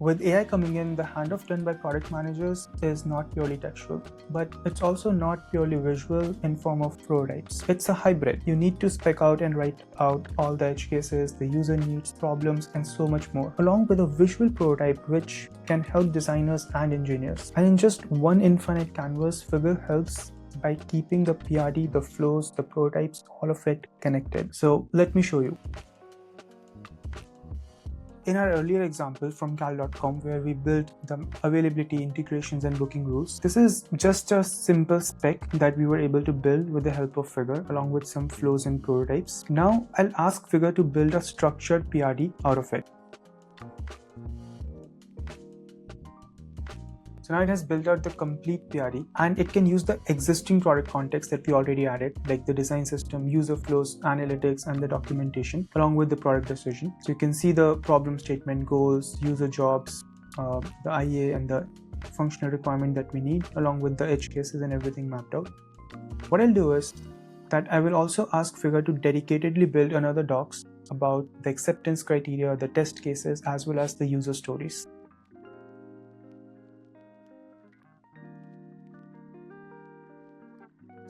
With AI coming in, the handoff done by product managers is not purely textual, but it's also not purely visual in form of prototypes. It's a hybrid. You need to spec out and write out all the edge cases, the user needs, problems, and so much more, along with a visual prototype which can help designers and engineers. And in just one infinite canvas, Figr helps by keeping the PRD, the flows, the prototypes, all of it connected. So let me show you. In our earlier example from cal.com, where we built the availability, integrations, and booking rules, this is just a simple spec that we were able to build with the help of Figr, along with some flows and prototypes. Now I'll ask Figr to build a structured PRD out of it. So now it has built out the complete PRD, and it can use the existing product context that we already added, like the design system, user flows, analytics, and the documentation, along with the product decision. So you can see the problem statement, goals, user jobs, the IA, and the functional requirement that we need, along with the edge cases and everything mapped out. What I'll do is that I will also ask Figr to dedicatedly build another docs about the acceptance criteria, the test cases, as well as the user stories.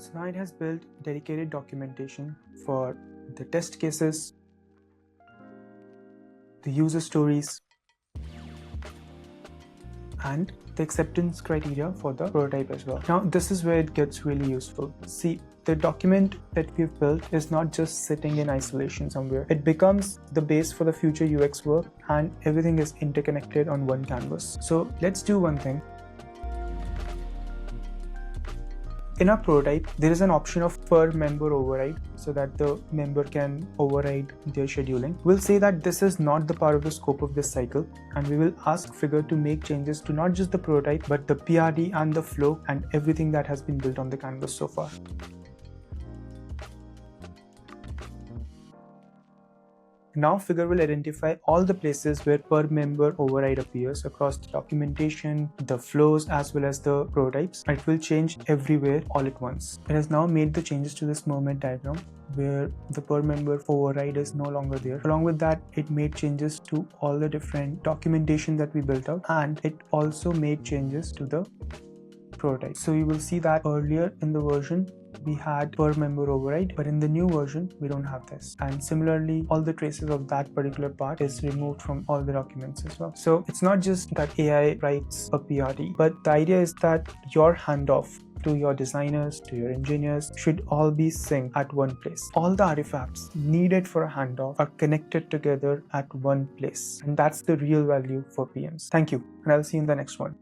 So now it has built dedicated documentation for the test cases, the user stories, and the acceptance criteria for the prototype as well. Now this is where it gets really useful. See, the document that we've built is not just sitting in isolation somewhere. It becomes the base for the future UX work, and everything is interconnected on one canvas. So let's do one thing. In our prototype, there is an option of per member override, so that the member can override their scheduling. We'll say that this is not the part of the scope of this cycle, and we will ask Figr to make changes to not just the prototype, but the PRD and the flow and everything that has been built on the canvas so far. Now Figr will identify all the places where per member override appears across the documentation, the flows, as well as the prototypes. It will change everywhere all at once. It has now made the changes to this movement diagram where the per member override is no longer there. Along with that, it made changes to all the different documentation that we built out, and it also made changes to the prototype. So you will see that earlier in the version we had per member override, but in the new version we don't have this. And similarly, all the traces of that particular part is removed from all the documents as well. So it's not just that AI writes a PRD, but the idea is that your handoff to your designers, to your engineers should all be synced at one place. All the artifacts needed for a handoff are connected together at one place, and that's the real value for PMs. Thank you, and I'll see you in the next one.